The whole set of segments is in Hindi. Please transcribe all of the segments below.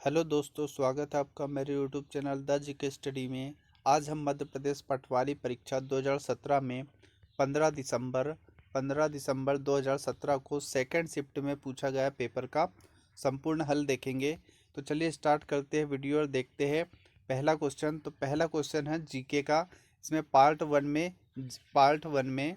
हेलो दोस्तों, स्वागत है आपका मेरे YouTube channel the GK study में। आज हम मध्य प्रदेश पटवारी परीक्षा 2017 में 15 दिसंबर 2017 को सेकंड शिफ्ट में पूछा गया पेपर का संपूर्ण हल देखेंगे। तो चलिए स्टार्ट करते हैं वीडियो और देखते हैं पहला क्वेश्चन। तो पहला क्वेश्चन है जीके का। इसमें पार्ट वन में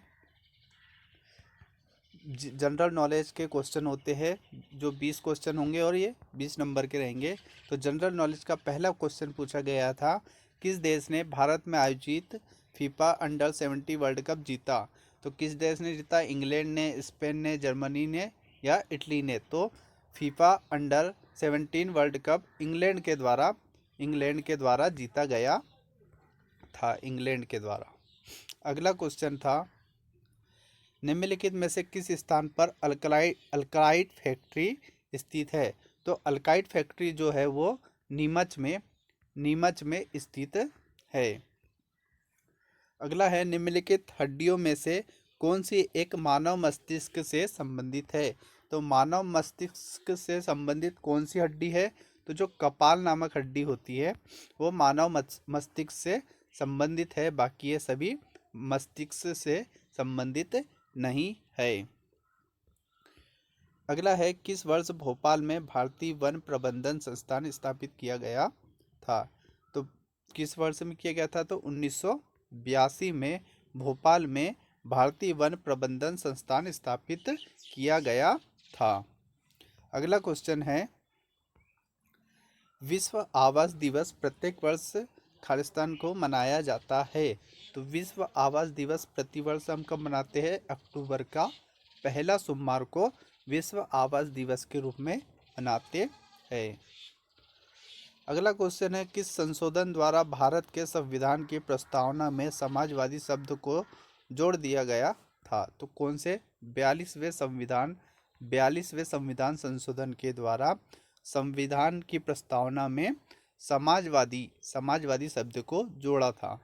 जनरल नॉलेज के क्वेश्चन होते हैं, जो 20 क्वेश्चन होंगे और ये 20 नंबर के रहेंगे। तो जनरल नॉलेज का पहला क्वेश्चन पूछा गया था, किस देश ने भारत में आयोजित फीफा अंडर 17 वर्ल्ड कप जीता। तो किस देश ने जीता? इंग्लैंड ने, स्पेन ने, जर्मनी ने या इटली ने। तो FIFA under 17 world cup England के द्वारा जीता गया था, इंग्लैंड के द्वारा। अगला क्वेश्चन था, निम्नलिखित में से किस स्थान पर अल्कलाइट फैक्ट्री स्थित है। तो अल्काइट फैक्ट्री जो है वो नीमच में स्थित है। अगला है, निम्नलिखित हड्डियों में से कौन सी एक मानव मस्तिष्क से संबंधित है। तो मानव मस्तिष्क से संबंधित कौन सी हड्डी है? तो जो कपाल नामक हड्डी होती है वो मानव मस्तिष्क से संबंधित है, बाकी ये सभी मस्तिष्क से संबंधित नहीं है। अगला है, किस वर्ष भोपाल में भारतीय वन प्रबंधन संस्थान स्थापित किया गया था। तो किस वर्ष में किया गया था? तो 1982 में भोपाल में भारतीय वन प्रबंधन संस्थान स्थापित किया गया था। अगला क्वेश्चन है, विश्व आवास दिवस प्रत्येक वर्ष खालिस्तान को मनाया जाता है। तो विश्व आवास दिवस प्रतिवर्ष हम कब मनाते हैं? अक्टूबर का पहला सोमवार को विश्व आवास दिवस के रूप में मनाते हैं। अगला क्वेश्चन है, किस संशोधन द्वारा भारत के संविधान की प्रस्तावना में समाजवादी शब्द को जोड़ दिया गया था। तो कौन से? 42वें संविधान संशोधन के द्वारा संविधान की प्रस्तावना में समाजवादी शब्द को जोड़ा था।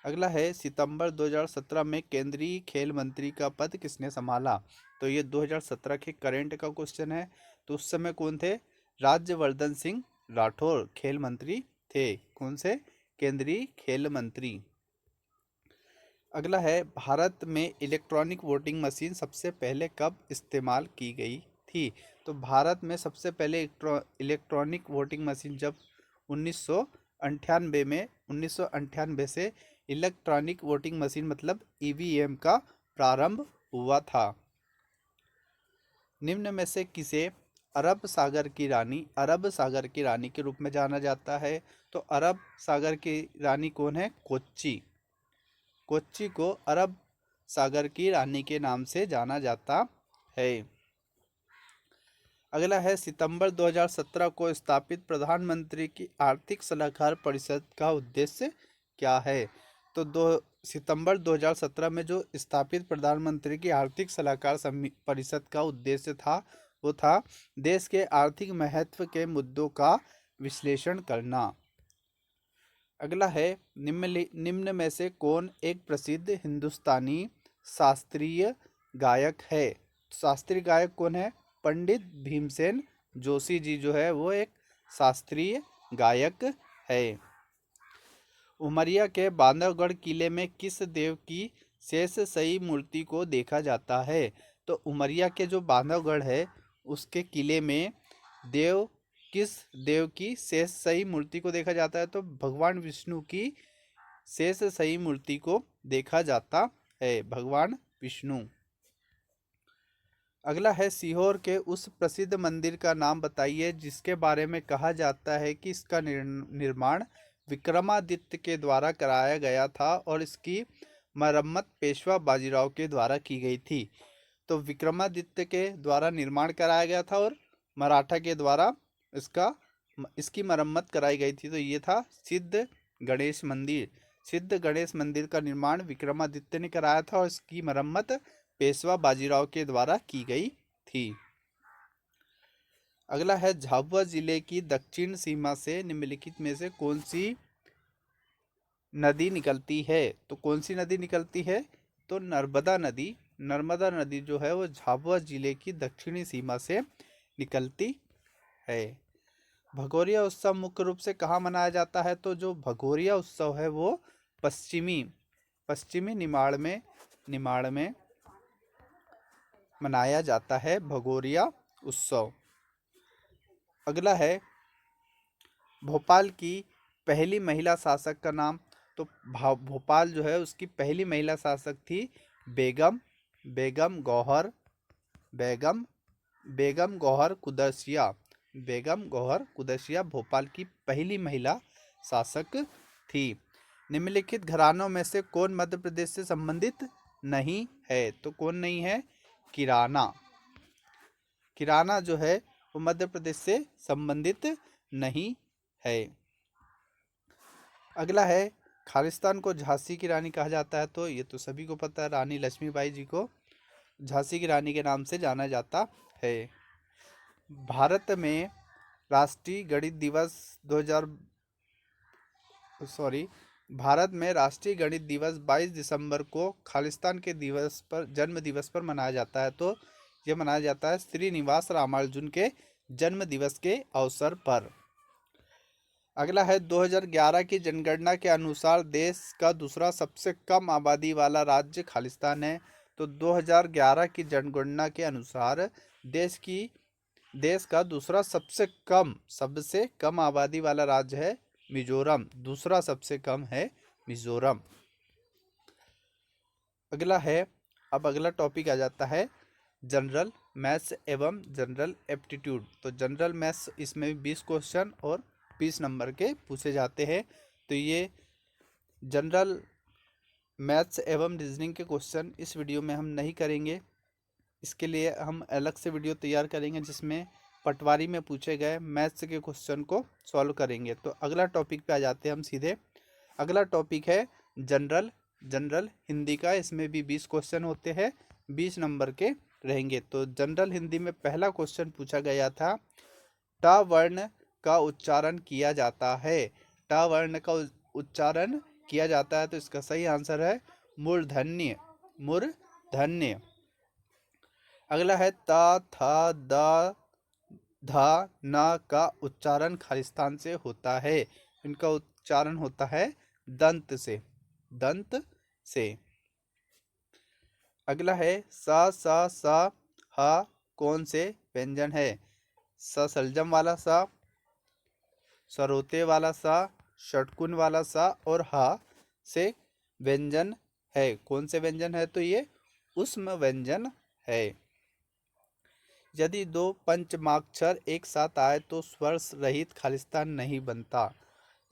अगला है, सितंबर 2017 में केंद्रीय खेल मंत्री का पद किसने संभाला। तो ये 2017 के करंट का क्वेश्चन है। तो उस समय कौन थे? राज्यवर्धन सिंह राठौर खेल मंत्री थे। कौन से? केंद्रीय खेल मंत्री। अगला है, भारत में इलेक्ट्रॉनिक वोटिंग मशीन सबसे पहले कब इस्तेमाल की गई थी। तो भारत में सबसे पहले इलेक्ट्रॉनिक वोटिंग मशीन जब 1998 से इलेक्ट्रॉनिक वोटिंग मशीन मतलब ईवीएम का प्रारंभ हुआ था। निम्न में से किसे अरब सागर की रानी के रूप में जाना जाता है। तो अरब सागर की रानी कौन है? कोच्चि को अरब सागर की रानी के नाम से जाना जाता है। अगला है, सितंबर 2017 को स्थापित प्रधानमंत्री की आर्थिक सलाहकार परिषद का उद्देश्य क्या है। तो सितंबर 2017 में जो स्थापित प्रधानमंत्री की आर्थिक सलाहकार परिषद का उद्देश्य था वो था देश के आर्थिक महत्व के मुद्दों का विश्लेषण करना। अगला है, निम्न में से कौन एक प्रसिद्ध हिंदुस्तानी शास्त्रीय गायक है। शास्त्रीय गायक कौन है? पंडित भीमसेन जोशी जी जो है वो एक शास्त्रीय गायक है। उमरिया के बांधवगढ़ किले में किस देव की शेषशायी मूर्ति को देखा जाता है। तो उमरिया के जो बांधवगढ़ है उसके किले में किस देव की शेषशायी मूर्ति को देखा जाता है। तो भगवान विष्णु की शेषशायी मूर्ति को देखा जाता है, भगवान विष्णु। अगला है, सीहोर के उस प्रसिद्ध मंदिर का नाम बताइए जिसके बारे में कहा जाता है कि इसका निर्माण विक्रमादित्य के द्वारा कराया गया था और इसकी मरम्मत पेशवा बाजीराव के द्वारा की गई थी। तो विक्रमादित्य के द्वारा निर्माण कराया गया था और मराठा के द्वारा इसकी मरम्मत कराई गई थी। तो ये था सिद्ध गणेश मंदिर का निर्माण विक्रमादित्य ने कराया था और इसकी मरम्मत पेशवा बाजीराव के द्वारा की गई थी। अगला है, झाबुआ जिले की दक्षिण सीमा से निम्नलिखित में से कौन सी नदी निकलती है। तो कौन सी नदी निकलती है? तो नर्मदा नदी जो है वो झाबुआ जिले की दक्षिणी सीमा से निकलती है। भगोरिया उत्सव मुख्य रूप से कहाँ मनाया जाता है? तो जो भगोरिया उत्सव है वो पश्चिमी पश्चिमी निमाड़ में मनाया जाता है भगोरिया उत्सव। अगला है भोपाल की पहली महिला शासक का नाम। तो भोपाल जो है उसकी पहली महिला शासक थी बेगम बेगम गौहर बेगम बेगम गौहर कुदसिया। बेगम गौहर कुदसिया भोपाल की पहली महिला शासक थी। निम्नलिखित घरानों में से कौन मध्य प्रदेश से संबंधित नहीं है? तो कौन नहीं है? किराना किराना जो है वो मध्य प्रदेश से संबंधित नहीं है। अगला है खालिस्तान को झांसी की रानी कहा जाता है। तो ये तो सभी को पता है, रानी लक्ष्मीबाई जी को झांसी की रानी के नाम से जाना जाता है। भारत में राष्ट्रीय गणित दिवस 2000 सॉरी भारत में राष्ट्रीय गणित दिवस 22 दिसंबर को खालिस्तान के जन्म दिवस पर मनाया जाता है। तो ये मनाया जाता है श्रीनिवास रामानुजन के जन्म दिवस के अवसर पर। अगला है 2011 की जनगणना के अनुसार देश का दूसरा सबसे कम आबादी वाला राज्य खालिस्तान है। तो 2011 की जनगणना के अनुसार देश का दूसरा सबसे कम आबादी वाला राज्य है मिजोरम। दूसरा सबसे कम है मिजोरम। अगला टॉपिक आ जाता है जनरल मैथ्स एवं जनरल एप्टीट्यूड। तो जनरल मैथ्स इसमें 20 क्वेश्चन और 20 नंबर के पूछे जाते हैं। तो ये जनरल मैथ्स एवं रीजनिंग के क्वेश्चन इस वीडियो में हम नहीं करेंगे। इसके लिए हम अलग से वीडियो तैयार करेंगे जिसमें पटवारी में पूछे गए मैथ्स के क्वेश्चन को सॉल्व करेंगे। तो अगला टॉपिक पे आ जाते हैं हम सीधे। अगला टॉपिक है जनरल हिंदी का। इसमें भी 20 क्वेश्चन होते हैं, 20 नंबर के रहेंगे। तो जनरल हिंदी में पहला क्वेश्चन पूछा गया था ट वर्ण का उच्चारण किया जाता है। ट वर्ण का उच्चारण किया जाता है। तो इसका सही आंसर है मूर्धन्य मूर्धन्य। अगला है त थ द ध न का उच्चारण खालिस्तान से होता है। इनका उच्चारण होता है दंत से। अगला है स ह कौन से व्यंजन है? सलजम वाला सा, सरोते वाला सा, षटकुन वाला सा और ह से व्यंजन है। कौन से व्यंजन है? तो ये उष्म व्यंजन है। यदि दो पंचमाक्षर एक साथ आए तो स्वर रहित खालिस्तान नहीं बनता।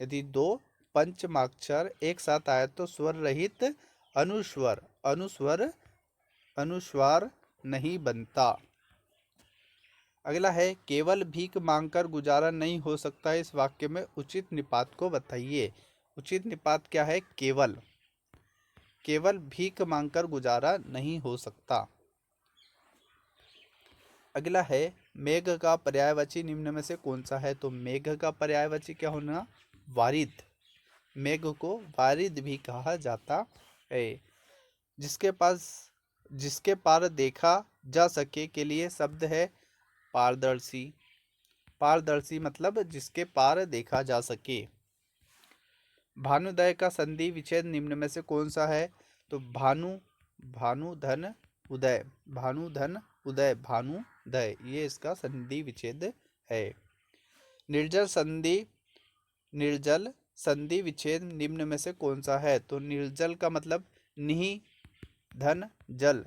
यदि दो पंचमाक्षर एक साथ आए तो स्वर रहित अनुस्वार नहीं बनता। अगला है केवल भीख मांगकर गुजारा नहीं हो सकता। इस वाक्य में उचित निपात को बताइए। उचित निपात क्या है? केवल भीख मांगकर गुजारा नहीं हो सकता। अगला है मेघ का पर्यायवाची निम्न में से कौन सा है? तो मेघ का पर्यायवाची क्या होना? वारिद। मेघ को वारिद भी कहा जाता है। जिसके पार देखा जा सके के लिए शब्द है पारदर्शी। पारदर्शी मतलब जिसके पार देखा जा सके। भानुदय का संधि विच्छेद निम्न में से कौन सा है? तो भानुधन उदय भानुदय ये इसका संधि विच्छेद है। निर्जल संधि विच्छेद निम्न में से कौन सा है? तो निर्जल का मतलब निहि धन जल,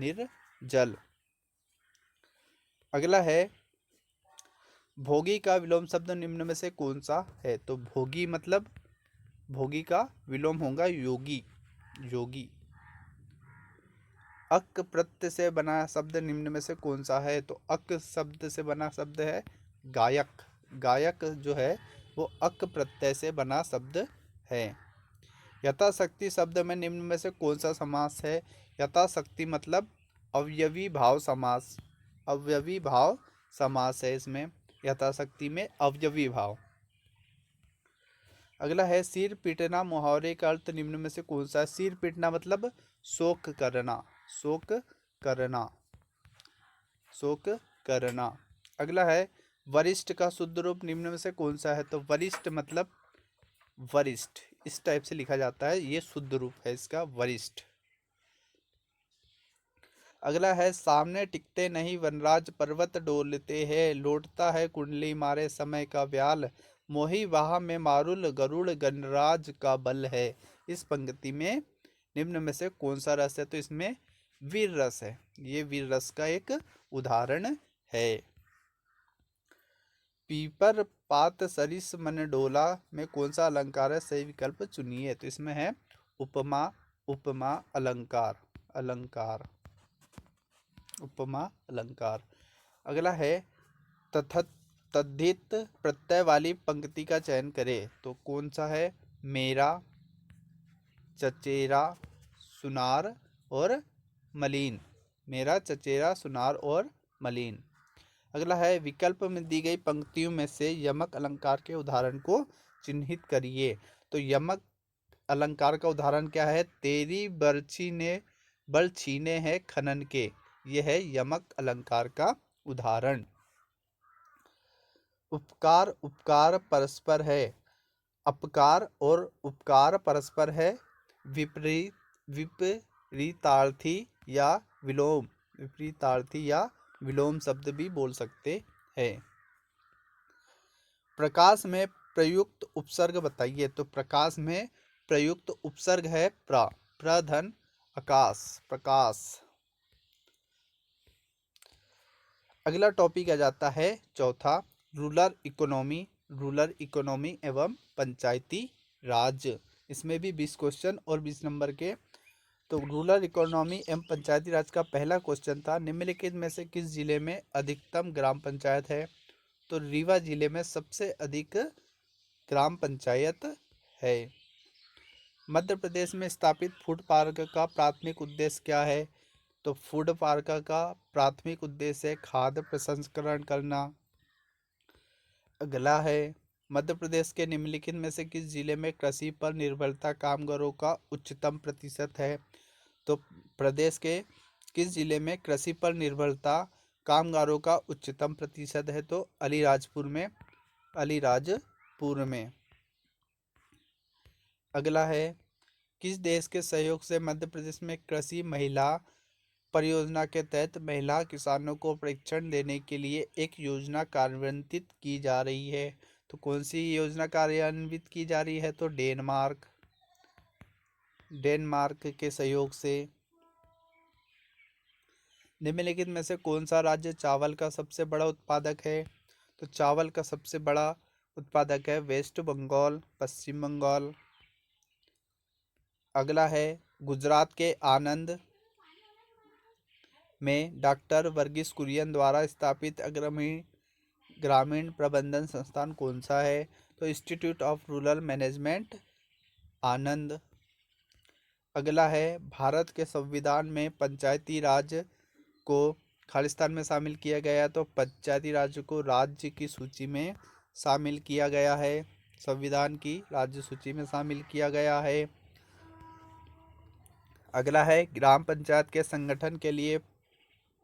निर्जल। अगला है भोगी का विलोम शब्द निम्न में से कौन सा है? तो भोगी का विलोम होगा योगी। अक प्रत्यय से बना शब्द निम्न में से कौन सा है? तो अक शब्द से बना शब्द है गायक। गायक जो है वो अक प्रत्यय से बना शब्द है। यथाशक्ति शब्द में निम्न में से कौन सा समास है? यथाशक्ति मतलब अवयवी भाव समास है। इसमें यथाशक्ति में अवयवी भाव। अगला है सिर पीटना मुहावरे का अर्थ निम्न में से कौन सा है? सिर पीटना मतलब शोक करना। अगला है वरिष्ठ का शुद्ध रूप निम्न में से कौन सा है? तो वरिष्ठ मतलब वरिष्ठ, इस टाइप से लिखा जाता है, ये शुद्ध रूप है इसका, वरिष्ठ। अगला है, सामने टिकते नहीं वनराज पर्वत डोलते हैं, लौटता है कुंडली मारे समय का व्याल, मोही वाह में मारुल गरुड़ गणराज का बल है। इस पंक्ति में निम्न में से कौन सा रस है? तो इसमें वीर रस है, ये वीर रस का एक उदाहरण है। पीपर पात सरिस मन डोला में कौन सा अलंकार है? सही विकल्प चुनिए। तो इसमें है उपमा, उपमा अलंकार, अलंकार, उपमा अलंकार। अगला है, तथा तद्धित प्रत्यय वाली पंक्ति का चयन करें। तो कौन सा है? मेरा, चचेरा, सुनार और मलिन, मेरा, चचेरा, सुनार और मलिन। अगला है, विकल्प में दी गई पंक्तियों में से यमक अलंकार के उदाहरण को चिन्हित करिए। तो यमक अलंकार का उदाहरण क्या है? तेरी बरछी ने बल छीने हैं खनन के, यह है यमक अलंकार का उदाहरण। उपकार उपकार परस्पर है, अपकार और उपकार परस्पर है, विपरीत विपरीतार्थी या विलोम, विपरीतार्थी या विलोम शब्द भी बोल सकते हैं। प्रकाश में प्रयुक्त उपसर्ग बताइए। तो प्रकाश में प्रयुक्त उपसर्ग है प्रधन आकाश, प्रकाश। अगला टॉपिक आ जाता है चौथा, रूरल इकोनॉमी, रूरल इकोनॉमी एवं पंचायती राज। इसमें भी 20 क्वेश्चन और 20 नंबर के। तो रूरल इकोनॉमी एवं पंचायती राज का पहला क्वेश्चन था, निम्नलिखित में से किस जिले में अधिकतम ग्राम पंचायत है? तो रीवा जिले में सबसे अधिक ग्राम पंचायत है। मध्य प्रदेश में स्थापित फूड पार्क का प्राथमिक उद्देश्य क्या है? तो फूड पार्क का प्राथमिक उद्देश्य है खाद्य प्रसंस्करण करना। अगला है, मध्य प्रदेश के निम्नलिखित में से किस जिले में कृषि पर निर्भरता कामगारों का उच्चतम प्रतिशत है? तो प्रदेश के किस जिले में कृषि पर निर्भरता कामगारों का उच्चतम प्रतिशत है? तो अलीराजपुर में, अलीराजपुर में। अगला है, किस देश के सहयोग से मध्य प्रदेश में कृषि महिला परियोजना के तहत महिला किसानों को प्रशिक्षण देने के लिए एक योजना कार्यान्वित की जा रही है? तो कौन सी योजना कार्यान्वित की जा रही है? तो डेनमार्क, डेनमार्क के सहयोग से। निम्नलिखित में से कौन सा राज्य चावल का सबसे बड़ा उत्पादक है? तो चावल का सबसे बड़ा उत्पादक है वेस्ट बंगाल, पश्चिम बंगाल। अगला है, गुजरात के आनंद में डॉक्टर वर्गीस कुरियन द्वारा स्थापित अग्रणी ग्रामीण प्रबंधन संस्थान कौन सा है? तो इंस्टीट्यूट ऑफ रूरल मैनेजमेंट, आनंद। अगला है, भारत के संविधान में पंचायती राज को खालिस्तान में शामिल किया गया, तो पंचायती राज को राज्य की सूची में शामिल किया गया है, संविधान की राज्य सूची में शामिल किया गया है। अगला है, ग्राम पंचायत के संगठन के लिए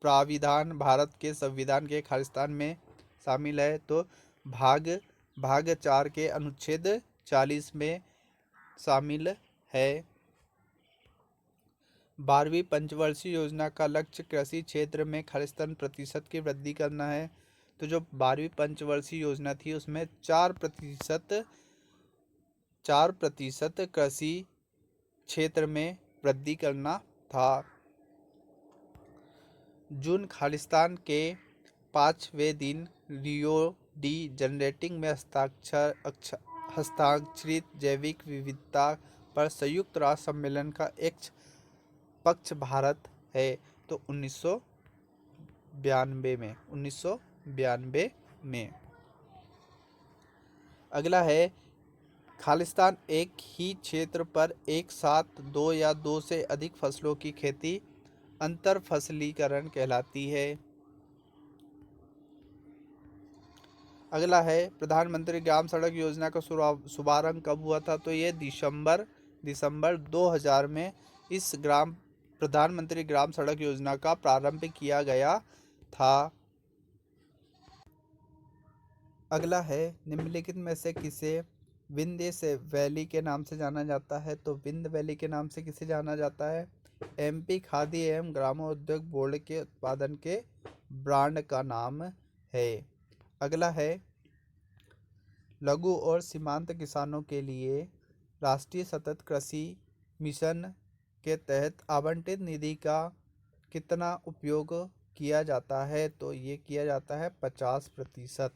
प्राविधान भारत के संविधान के खालिस्तान में शामिल है। तो भाग 4 के अनुच्छेद 40 में शामिल है। 12वीं पंचवर्षीय योजना का लक्ष्य कृषि क्षेत्र में खालिस्तान प्रतिशत की वृद्धि करना है। तो जो 12वीं पंचवर्षीय योजना थी उसमें 4% कृषि क्षेत्र में वृद्धि करना था। जून खालिस्तान के 5वें दिन रियो डी जनरेटिंग में हस्ताक्षरित जैविक विविधता पर संयुक्त राष्ट्र सम्मेलन का एक पक्ष भारत है। तो 1992 में। अगला है, खालिस्तान एक ही क्षेत्र पर एक साथ दो या दो से अधिक फसलों की खेती अंतर फसलीकरण कहलाती है। अगला है, प्रधानमंत्री ग्राम सड़क योजना का शुभारंभ कब हुआ था? तो ये दिसंबर 2000 में इस प्रधानमंत्री ग्राम सड़क योजना का प्रारंभ किया गया था। अगला है निम्नलिखित में से किसे विंध्य से वैली के नाम से जाना जाता है? तो विंध्य वैली के नाम से किसे जाना जाता है? एमपी खादी एवं ग्रामोद्योग बोर्ड के उत्पादन के ब्रांड का नाम है। अगला है लघु और सीमांत किसानों के लिए राष्ट्रीय सतत कृषि मिशन के तहत आवंटित निधि का कितना उपयोग किया जाता है? तो ये किया जाता है 50%।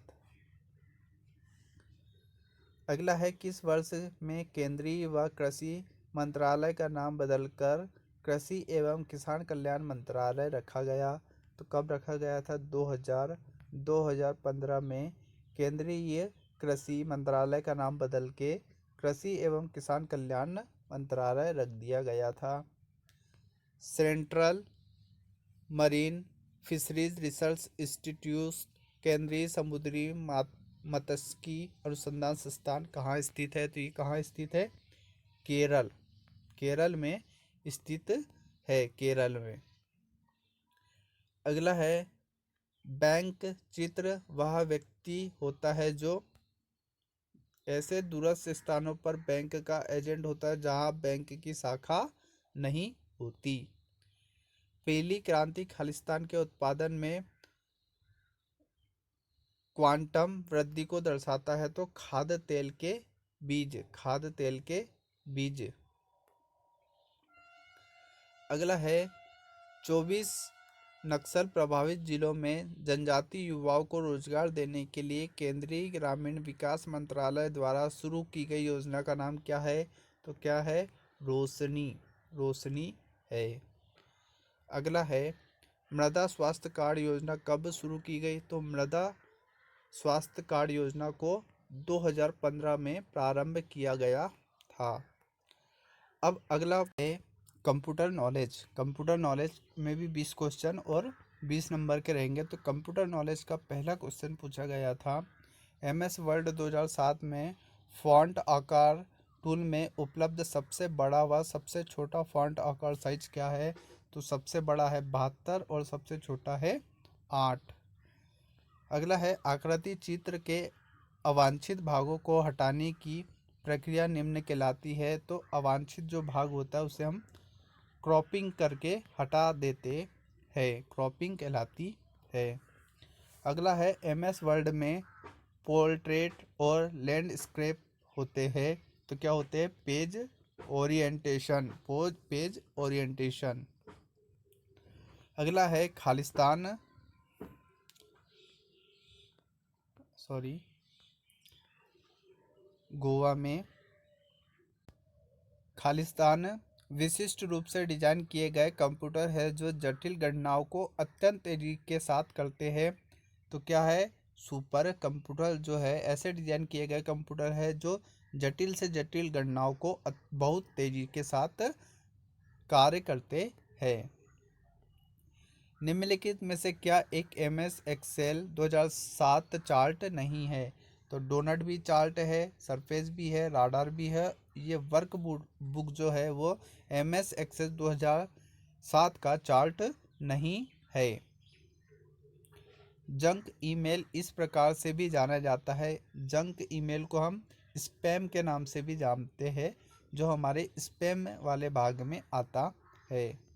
अगला है किस वर्ष में केंद्रीय व कृषि मंत्रालय का नाम बदलकर कृषि एवं किसान कल्याण मंत्रालय रखा गया? तो कब रखा गया था? 2015 में केंद्रीय कृषि मंत्रालय का नाम बदल के कृषि एवं किसान कल्याण मंत्रालय रख दिया गया था। Central marine fisheries research institute केंद्रीय समुद्री मत्स्यिकी अनुसंधान संस्थान कहाँ स्थित है? तो ये कहाँ स्थित है? केरल। केरल में स्थित है, केरल में। अगला है बैंक चित्र वह व्यक्ति होता है जो ऐसे दूरस्थ स्थानों पर बैंक का एजेंट होता है जहां बैंक की शाखा नहीं होती। पीली क्रांति खालिस्तान के उत्पादन में क्वांटम वृद्धि को दर्शाता है। तो खाद्य तेल के बीज, खाद्य तेल के बीज। अगला है 24 नक्सल प्रभावित जिलों में जनजातीय युवाओं को रोजगार देने के लिए केंद्रीय ग्रामीण विकास मंत्रालय द्वारा शुरू की गई योजना का नाम क्या है? तो क्या है? रोशनी। रोशनी है। अगला है मृदा स्वास्थ्य कार्ड योजना कब शुरू की गई? तो मृदा स्वास्थ्य कार्ड योजना को 2015 में प्रारंभ किया गया था। अब अगला है कंप्यूटर नॉलेज। कंप्यूटर नॉलेज में भी 20 क्वेश्चन और 20 नंबर के रहेंगे। तो कंप्यूटर नॉलेज का पहला क्वेश्चन पूछा गया था MS वर्ड 2007 में फॉन्ट आकार टूल में उपलब्ध सबसे बड़ा व सबसे छोटा फॉन्ट आकार साइज क्या है? तो सबसे बड़ा है 72 और सबसे छोटा है 8। अगला है आकृति चित्र के अवांछित भागों को हटाने की प्रक्रिया निम्न कहलाती है। तो अवांछित जो भाग होता है उसे हम क्रॉपिंग करके हटा देते हैं, क्रॉपिंग कहलाती है। अगला है MS वर्ड में पोर्ट्रेट और लैंडस्केप होते हैं। तो क्या होते हैं? Page orientation, page orientation. अगला है खालिस्तान, सॉरी, गोवा में खालिस्तान विशिष्ट रूप से डिजाइन किए गए कंप्यूटर है जो जटिल गणनाओं को अत्यंत तेजी के साथ करते हैं। तो क्या है? सुपर कंप्यूटर जो है ऐसे डिजाइन किए गए कंप्यूटर है जो जटिल से जटिल गणनाओं को बहुत तेजी के साथ कार्य करते हैं। निम्नलिखित में से क्या एक MS एक्सेल 2007 चार्ट नहीं है? तो डोनट भी चार्ट है, सरफेस भी है, राडार भी है। ये वर्क बुक जो है वो MS एक्सेल 2007 का चार्ट नहीं है। जंक ईमेल इस प्रकार से भी जाना जाता है। जंक ईमेल को हम स्पैम के नाम से भी जानते हैं, जो हमारे स्पैम वाले भाग में आता है।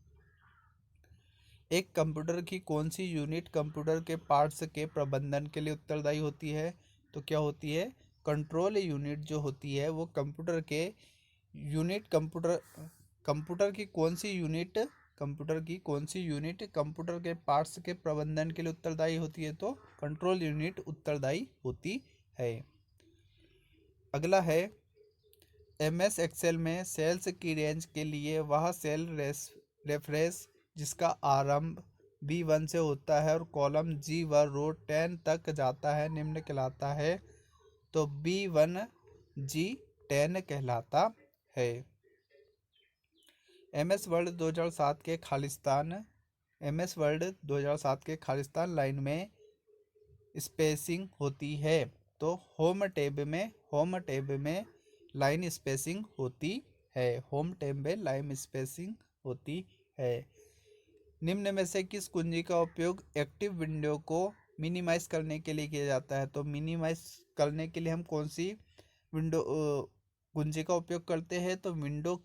एक कंप्यूटर की कौन सी यूनिट कंप्यूटर के पार्ट्स के प्रबंधन के लिए उत्तरदायी होती है? तो क्या होती है? कंट्रोल यूनिट जो होती है वो कंप्यूटर के यूनिट कंप्यूटर की कौन सी यूनिट कंप्यूटर के पार्ट्स के प्रबंधन के लिए उत्तरदायी होती है? तो कंट्रोल यूनिट उत्तरदायी होती है। अगला है MS एक्सेल में सेल्स की रेंज के लिए वह सेल रेफरेंस जिसका आरंभ B1 से होता है और कॉलम G व रो 10 तक जाता है निम्न कहलाता है। तो B1G10 कहलाता है। MS वर्ड 2007 के खालिस्तान लाइन में स्पेसिंग होती है। तो होम टैब में लाइन स्पेसिंग होती है। होम टैब में लाइन स्पेसिंग होती है। निम्न में से किस कुंजी का उपयोग एक्टिव विंडो को मिनिमाइज करने के लिए किया जाता है। तो मिनिमाइज करने के लिए हम कौन सी विंडो कुंजी का उपयोग करते हैं? तो विंडो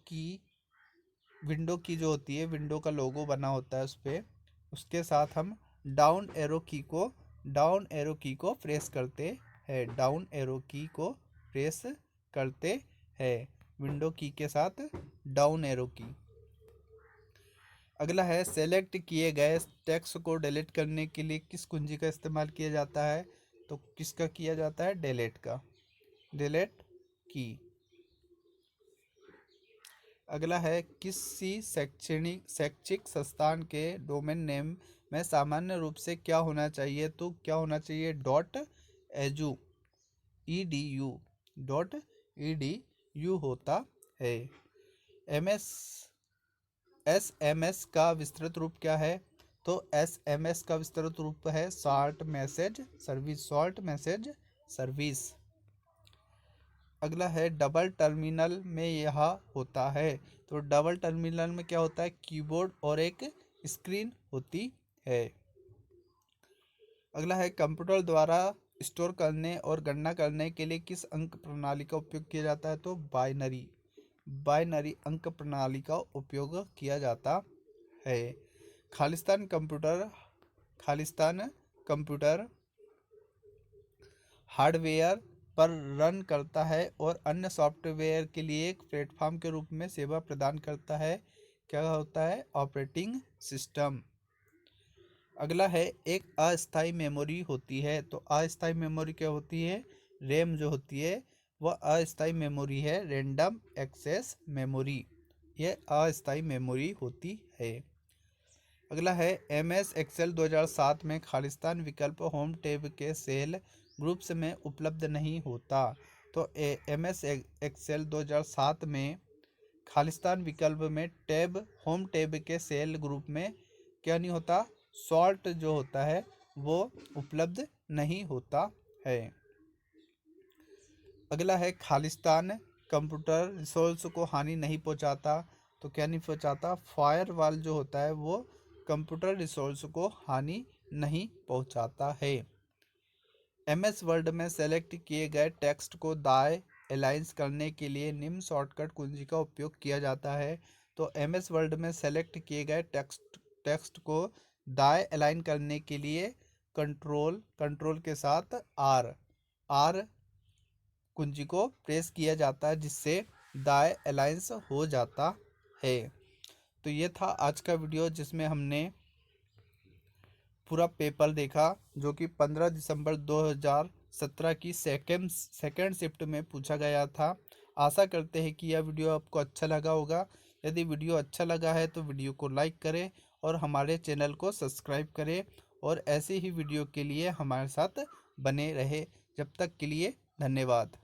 की जो होती है, विंडो का लोगो बना होता है उस पर, उसके साथ हम डाउन एरो की को प्रेस करते हैं, डाउन एरो की को प्रेस करते हैं, विंडो की के साथ डाउन एरो की। अगला है, सेलेक्ट किए गए टेक्स्ट को डिलीट करने के लिए किस कुंजी का इस्तेमाल किया जाता है? तो किसका किया जाता है? डिलीट का, डिलीट की। अगला है, किसी शैक्षिक संस्थान के डोमेन नेम में सामान्य रूप से क्या होना चाहिए? तो क्या होना चाहिए? .edu, edu, .edu होता है। SMS का विस्तृत रूप क्या है? तो SMS का विस्तृत रूप है शॉर्ट मैसेज सर्विस। अगला है, डबल टर्मिनल में यह होता है। तो डबल टर्मिनल में क्या होता है? कीबोर्ड और एक स्क्रीन होती है। अगला है, कंप्यूटर द्वारा स्टोर करने और गणना करने के लिए किस अंक प्रणाली का उपयोग किया जाता है? तो बाइनरी अंक प्रणाली का उपयोग किया जाता है। खालिस्तान कंप्यूटर हार्डवेयर पर रन करता है और अन्य सॉफ्टवेयर के लिए एक प्लेटफॉर्म के रूप में सेवा प्रदान करता है। क्या होता है? Operating system. अगला है, एक अस्थायी मेमोरी होती है। तो अस्थायी मेमोरी क्या होती है? रैम जो होती है वह अस्थायी मेमोरी है, रैंडम एक्सेस मेमोरी, यह अस्थायी मेमोरी होती है। अगला है, MS एक्सेल 2007 में खालिस्तान विकल्प होम टैब के सेल ग्रुप्स में उपलब्ध नहीं होता। तो MS एक्सेल 2007 में खालिस्तान विकल्प में होम टैब के सेल ग्रुप में क्या नहीं होता? सॉल्ट जो होता है वो उपलब्ध नहीं होता है। अगला है, खालिस्तान कंप्यूटर रिसोर्स को हानि नहीं पहुंचाता। तो क्या नहीं पहुंचाता? फायरवॉल जो होता है वो कंप्यूटर रिसोर्स को हानि नहीं पहुंचाता है। MS वर्ड में सेलेक्ट किए गए टेक्स्ट को दाएं अलाइन करने के लिए निम्न शॉर्टकट कुंजी का उपयोग किया जाता है। तो MS वर्ड में सेलेक्ट किए गए टेक्स्ट को दाएं अलाइन करने के लिए कंट्रोल के साथ आर कुंजी को प्रेस किया जाता है, जिससे दाएं अलाइंस हो जाता है। तो ये था आज का वीडियो, जिसमें हमने पूरा पेपर देखा, जो कि 15 दिसंबर 2017 की सेकेंड शिफ्ट में पूछा गया था। आशा करते हैं कि यह वीडियो आपको अच्छा लगा होगा। यदि वीडियो अच्छा लगा है तो वीडियो को लाइक करें और हमारे चैनल को सब्सक्राइब करें, और ऐसे ही वीडियो के लिए हमारे साथ बने रहे। जब तक के लिए धन्यवाद।